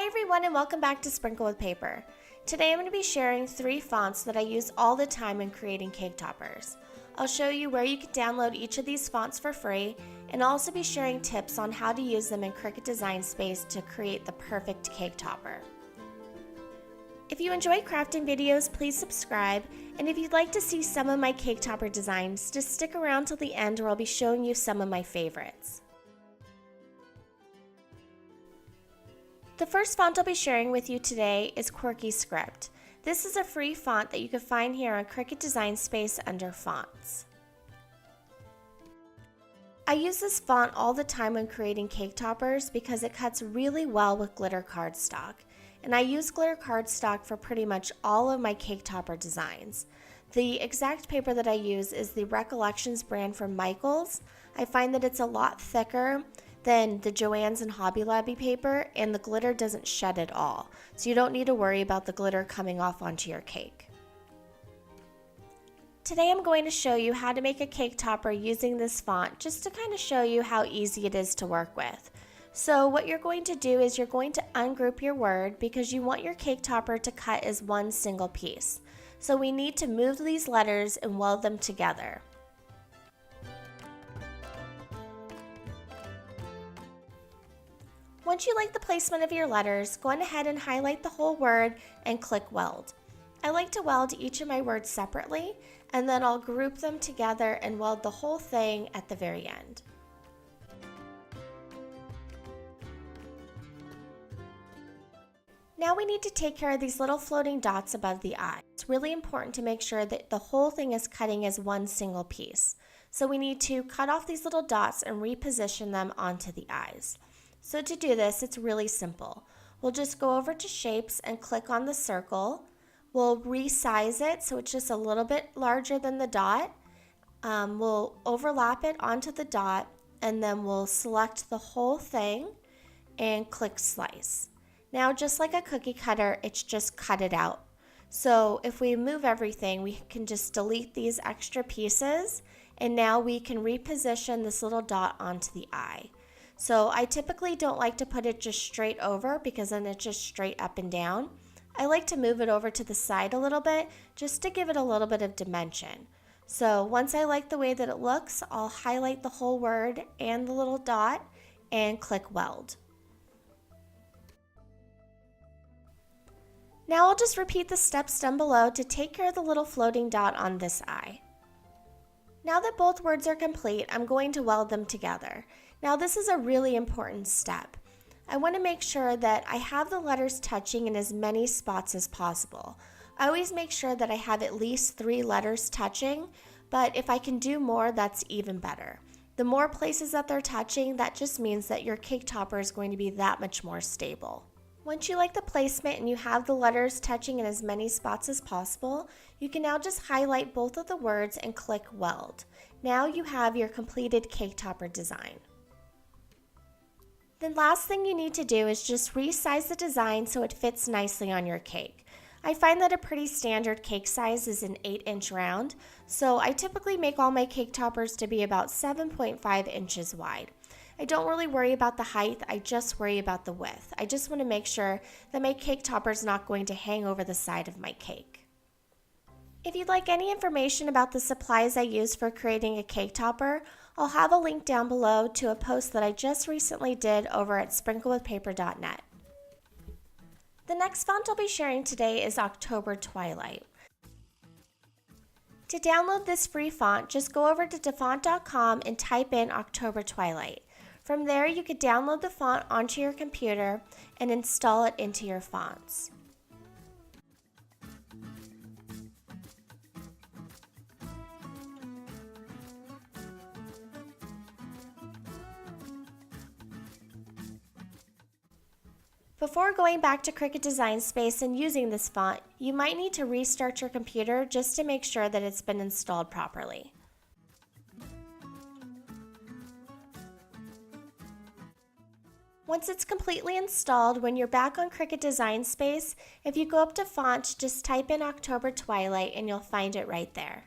everyone, and welcome back to Sprinkle with Paper. Today I'm going to be sharing 3 fonts that I use all the time in creating cake toppers. I'll show you where you can download each of these fonts for free, and I'll also be sharing tips on how to use them in Cricut Design Space to create the perfect cake topper. If you enjoy crafting videos, please subscribe, and if you'd like to see some of my cake topper designs, just stick around till the end where I'll be showing you some of my favorites. The first font I'll be sharing with you today is Quirky Script. This is a free font that you can find here on Cricut Design Space under Fonts. I use this font all the time when creating cake toppers because it cuts really well with glitter cardstock. And I use glitter cardstock for pretty much all of my cake topper designs. The exact paper that I use is the Recollections brand from Michaels. I find that it's a lot thicker than the Joann's and Hobby Lobby paper, and the glitter doesn't shed at all, so you don't need to worry about the glitter coming off onto your cake. Today I'm going to show you how to make a cake topper using this font, just to kind of show you how easy it is to work with. So what you're going to do is you're going to ungroup your word because you want your cake topper to cut as one single piece. So we need to move these letters and weld them together. Once you like the placement of your letters, go on ahead and highlight the whole word and click Weld. I like to weld each of my words separately, and then I'll group them together and weld the whole thing at the very end. Now we need to take care of these little floating dots above the eye. It's really important to make sure that the whole thing is cutting as one single piece. So we need to cut off these little dots and reposition them onto the eyes. So to do this, it's really simple. We'll just go over to Shapes and click on the circle. We'll resize it so it's just a little bit larger than the dot. We'll overlap it onto the dot, and then we'll select the whole thing and click Slice. Now, just like a cookie cutter, it's just cut it out. So if we move everything, we can just delete these extra pieces, and now we can reposition this little dot onto the eye. So I typically don't like to put it just straight over because then it's just straight up and down. I like to move it over to the side a little bit just to give it a little bit of dimension. So once I like the way that it looks, I'll highlight the whole word and the little dot and click Weld. Now I'll just repeat the steps down below to take care of the little floating dot on this eye. Now that both words are complete, I'm going to weld them together. Now this is a really important step. I want to make sure that I have the letters touching in as many spots as possible. I always make sure that I have at least 3 letters touching, but if I can do more, that's even better. The more places that they're touching, that just means that your cake topper is going to be that much more stable. Once you like the placement and you have the letters touching in as many spots as possible, you can now just highlight both of the words and click Weld. Now you have your completed cake topper design. The last thing you need to do is just resize the design so it fits nicely on your cake. I find that a pretty standard cake size is an 8-inch round, so I typically make all my cake toppers to be about 7.5 inches wide. I don't really worry about the height, I just worry about the width. I just want to make sure that my cake topper is not going to hang over the side of my cake. If you'd like any information about the supplies I use for creating a cake topper, I'll have a link down below to a post that I just recently did over at sprinklewithpaper.net. The next font I'll be sharing today is October Twilight. To download this free font, just go over to dafont.com and type in October Twilight. From there, you could download the font onto your computer and install it into your fonts. Before going back to Cricut Design Space and using this font, you might need to restart your computer just to make sure that it's been installed properly. Once it's completely installed, when you're back on Cricut Design Space, if you go up to Font, just type in October Twilight and you'll find it right there.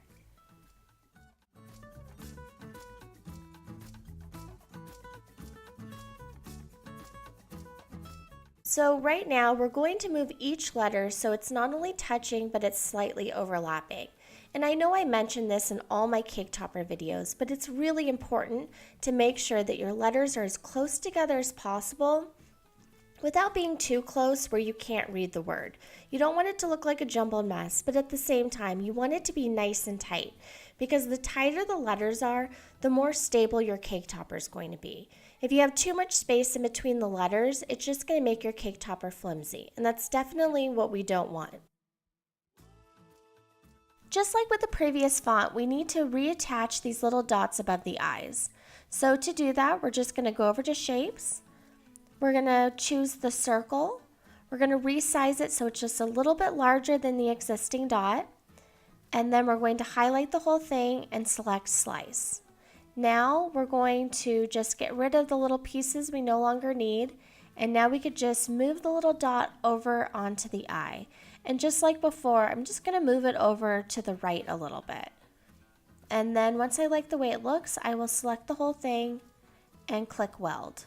So right now we're going to move each letter so it's not only touching but it's slightly overlapping. And I know I mentioned this in all my cake topper videos, but it's really important to make sure that your letters are as close together as possible without being too close where you can't read the word. You don't want it to look like a jumbled mess, but at the same time, you want it to be nice and tight, because the tighter the letters are, the more stable your cake topper is going to be. If you have too much space in between the letters, it's just going to make your cake topper flimsy, and that's definitely what we don't want. Just like with the previous font, we need to reattach these little dots above the eyes. So to do that, we're just going to go over to Shapes. We're going to choose the circle. We're going to resize it so it's just a little bit larger than the existing dot. And then we're going to highlight the whole thing and select Slice. Now we're going to just get rid of the little pieces we no longer need. And now we could just move the little dot over onto the eye. And just like before, I'm just going to move it over to the right a little bit. And then once I like the way it looks, I will select the whole thing and click Weld.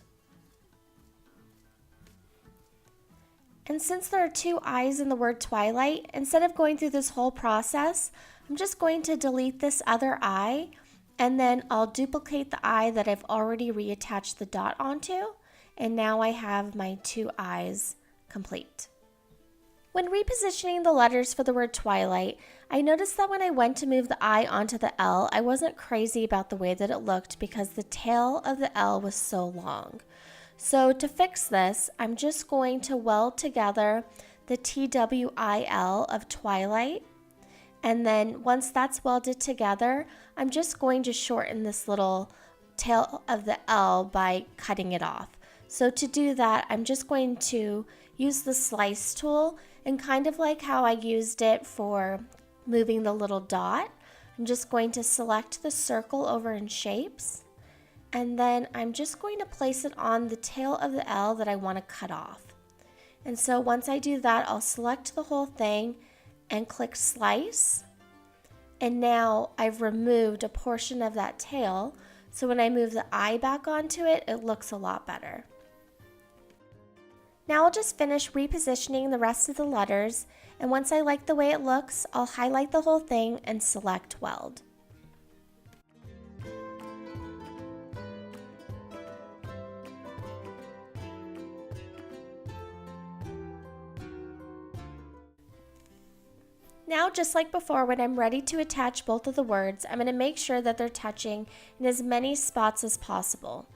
And since there are two eyes in the word Twilight, instead of going through this whole process, I'm just going to delete this other eye, and then I'll duplicate the eye that I've already reattached the dot onto, and now I have my two eyes complete. When repositioning the letters for the word Twilight, I noticed that when I went to move the I onto the L, I wasn't crazy about the way that it looked because the tail of the L was so long. So to fix this, I'm just going to weld together the TWIL of Twilight, and then once that's welded together, I'm just going to shorten this little tail of the L by cutting it off. So to do that, I'm just going to use the slice tool, and kind of like how I used it for moving the little dot, I'm just going to select the circle over in Shapes, and then I'm just going to place it on the tail of the L that I want to cut off. And so once I do that, I'll select the whole thing and click Slice, and now I've removed a portion of that tail, so when I move the eye back onto it, it looks a lot better. Now I'll just finish repositioning the rest of the letters, and once I like the way it looks, I'll highlight the whole thing and select Weld. Now, just like before, when I'm ready to attach both of the words, I'm going to make sure that they're touching in as many spots as possible.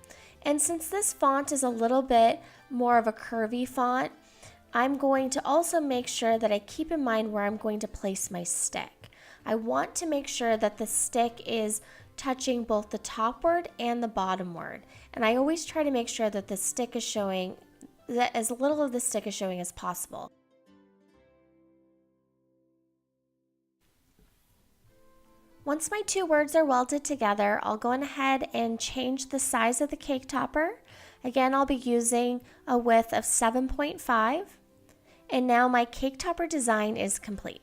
And since this font is a little bit more of a curvy font, I'm going to also make sure that I keep in mind where I'm going to place my stick. I want to make sure that the stick is touching both the top word and the bottom word. And I always try to make sure that the stick is showing, that as little of the stick is showing as possible. Once my two words are welded together, I'll go ahead and change the size of the cake topper. Again, I'll be using a width of 7.5, and now my cake topper design is complete.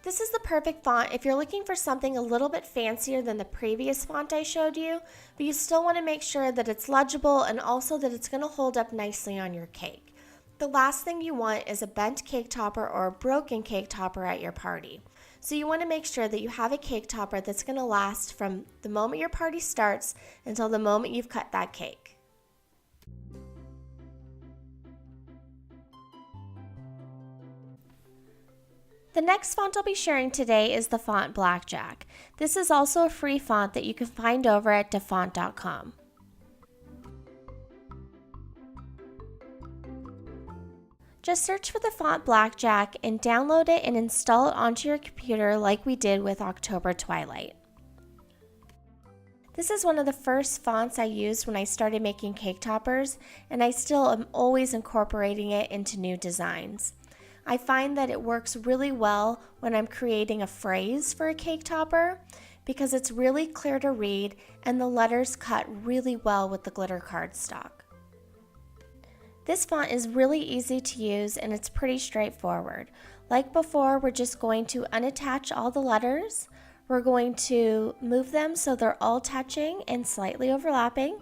This is the perfect font if you're looking for something a little bit fancier than the previous font I showed you, but you still want to make sure that it's legible and also that it's going to hold up nicely on your cake. The last thing you want is a bent cake topper or a broken cake topper at your party. So you want to make sure that you have a cake topper that's going to last from the moment your party starts until the moment you've cut that cake. The next font I'll be sharing today is the font Blackjack. This is also a free font that you can find over at dafont.com. Just search for the font Blackjack and download it and install it onto your computer like we did with October Twilight. This is one of the first fonts I used when I started making cake toppers, and I still am always incorporating it into new designs. I find that it works really well when I'm creating a phrase for a cake topper because it's really clear to read and the letters cut really well with the glitter cardstock. This font is really easy to use and it's pretty straightforward. Like before, we're just going to unattach all the letters. We're going to move them so they're all touching and slightly overlapping.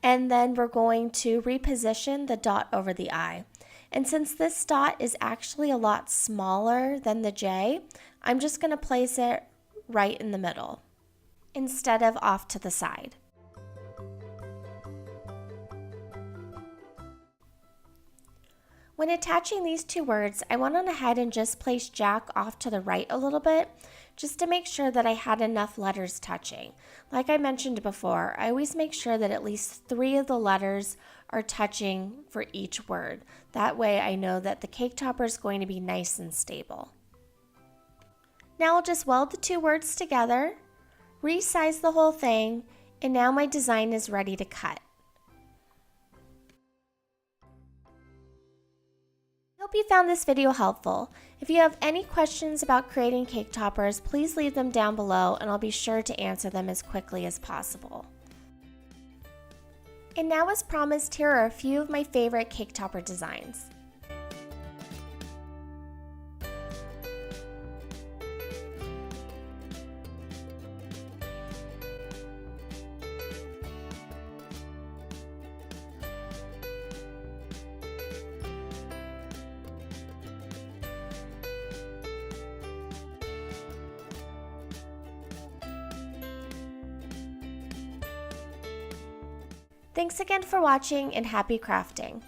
And then we're going to reposition the dot over the I. And since this dot is actually a lot smaller than the J, I'm just going to place it right in the middle instead of off to the side. When attaching these two words, I went on ahead and just placed Jack off to the right a little bit, just to make sure that I had enough letters touching. Like I mentioned before, I always make sure that at least 3 of the letters are touching for each word. That way I know that the cake topper is going to be nice and stable. Now I'll just weld the 2 words together, resize the whole thing, and now my design is ready to cut. I hope you found this video helpful. If you have any questions about creating cake toppers, please leave them down below and I'll be sure to answer them as quickly as possible. And now, as promised, here are a few of my favorite cake topper designs. Thanks again for watching and happy crafting!